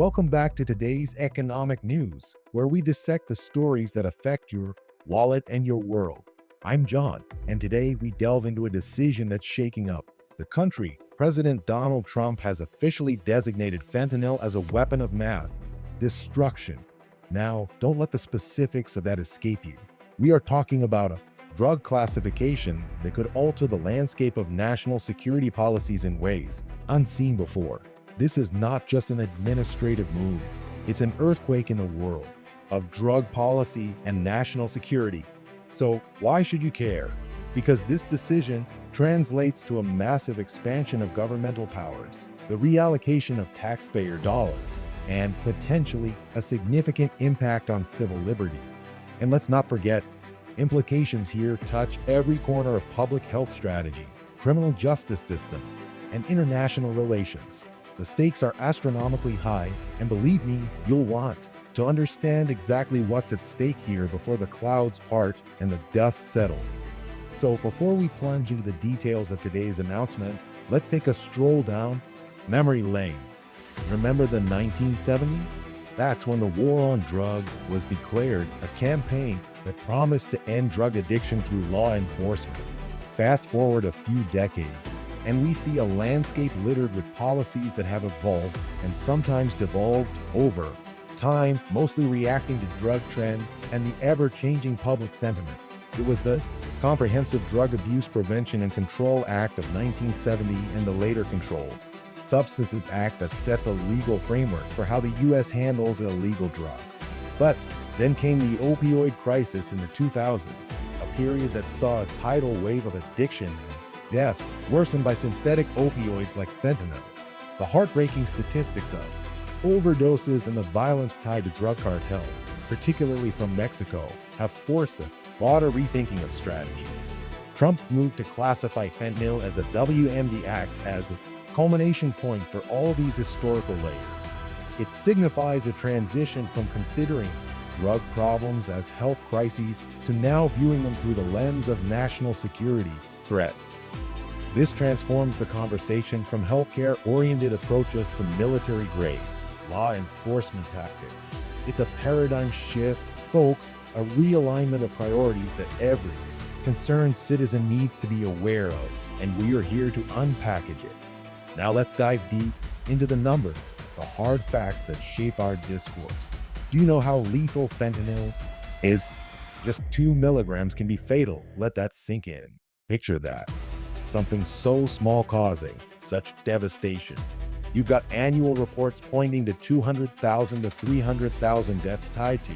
Welcome back to today's economic news, where we dissect the stories that affect your wallet and your world. I'm John, and today we delve into a decision that's shaking up the country. President Donald Trump has officially designated fentanyl as a weapon of mass destruction. Now, don't let the specifics of that escape you. We are talking about a drug classification that could alter the landscape of national security policies in ways unseen before. This is not just an administrative move. It's an earthquake in the world of drug policy and national security. So why should you care? Because this decision translates to a massive expansion of governmental powers, the reallocation of taxpayer dollars, and potentially a significant impact on civil liberties. And let's not forget, implications here touch every corner of public health strategy, criminal justice systems, and international relations. The stakes are astronomically high, and believe me, you'll want to understand exactly what's at stake here before the clouds part and the dust settles. So before we plunge into the details of today's announcement, let's take a stroll down memory lane. Remember the 1970s? That's when the war on drugs was declared a campaign that promised to end drug addiction through law enforcement. Fast forward a few decades, and we see a landscape littered with policies that have evolved and sometimes devolved over time, mostly reacting to drug trends and the ever-changing public sentiment. It was the Comprehensive Drug Abuse Prevention and Control Act of 1970 and the later Controlled Substances Act that set the legal framework for how the U.S. handles illegal drugs. But then came the opioid crisis in the 2000s, a period that saw a tidal wave of addiction and death worsened by synthetic opioids like fentanyl. The heartbreaking statistics of overdoses and the violence tied to drug cartels, particularly from Mexico, have forced a broader rethinking of strategies. Trump's move to classify fentanyl as a WMD acts as a culmination point for all these historical layers. It signifies a transition from considering drug problems as health crises to now viewing them through the lens of national security threats. This transforms the conversation from healthcare-oriented approaches to military-grade law enforcement tactics. It's a paradigm shift, folks, a realignment of priorities that every concerned citizen needs to be aware of, and we are here to unpackage it. Now let's dive deep into the numbers, the hard facts that shape our discourse. Do you know how lethal fentanyl is? Just 2 milligrams can be fatal. Let that sink in. Picture that. Something so small causing such devastation. You've got annual reports pointing to 200,000 to 300,000 deaths tied to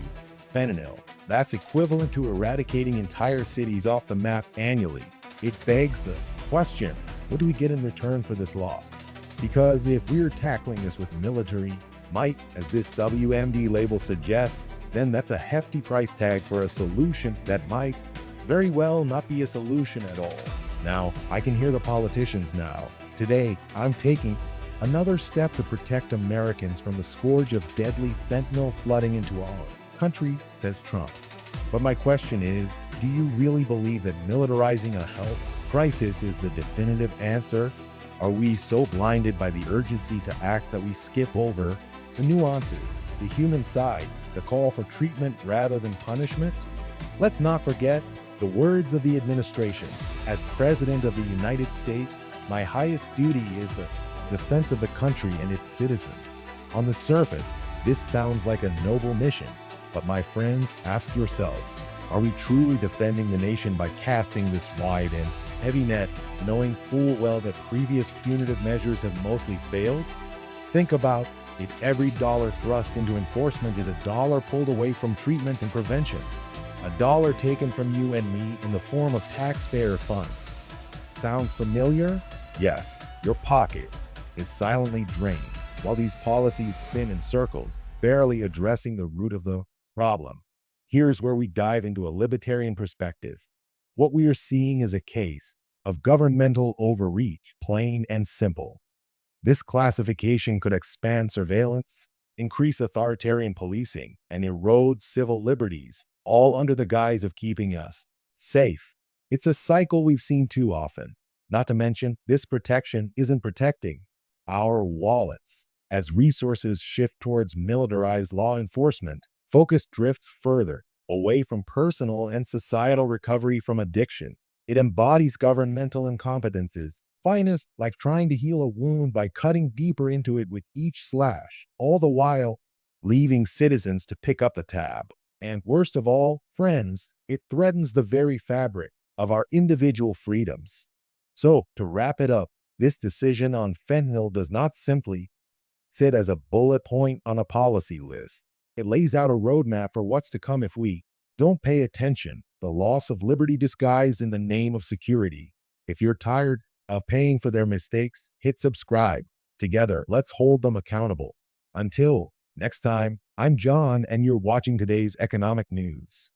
fentanyl. That's equivalent to eradicating entire cities off the map annually. It begs the question, what do we get in return for this loss? Because if we're tackling this with military might, as this WMD label suggests, then that's a hefty price tag for a solution that might very well not be a solution at all. Now, I can hear the politicians now. Today, I'm taking another step to protect Americans from the scourge of deadly fentanyl flooding into our country, says Trump. But my question is, do you really believe that militarizing a health crisis is the definitive answer? Are we so blinded by the urgency to act that we skip over the nuances, the human side, the call for treatment rather than punishment? Let's not forget the words of the administration. As President of the United States, my highest duty is the defense of the country and its citizens. On the surface, this sounds like a noble mission, but my friends, ask yourselves, are we truly defending the nation by casting this wide and heavy net, knowing full well that previous punitive measures have mostly failed? Think about it. Every dollar thrust into enforcement is a dollar pulled away from treatment and prevention. A dollar taken from you and me in the form of taxpayer funds. Sounds familiar? Yes, your pocket is silently drained while these policies spin in circles, barely addressing the root of the problem. Here's where we dive into a libertarian perspective. What we are seeing is a case of governmental overreach, plain and simple. This classification could expand surveillance, increase authoritarian policing, and erode civil liberties, all under the guise of keeping us safe. It's a cycle we've seen too often. Not to mention, this protection isn't protecting our wallets. As resources shift towards militarized law enforcement, focus drifts further away from personal and societal recovery from addiction. It embodies governmental incompetences, finest like trying to heal a wound by cutting deeper into it with each slash, all the while leaving citizens to pick up the tab. And worst of all, friends, it threatens the very fabric of our individual freedoms. So, to wrap it up, this decision on fentanyl does not simply sit as a bullet point on a policy list. It lays out a roadmap for what's to come if we don't pay attention. The loss of liberty disguised in the name of security. If you're tired of paying for their mistakes, hit subscribe. Together, let's hold them accountable. Until next time, I'm John, and you're watching today's economic news.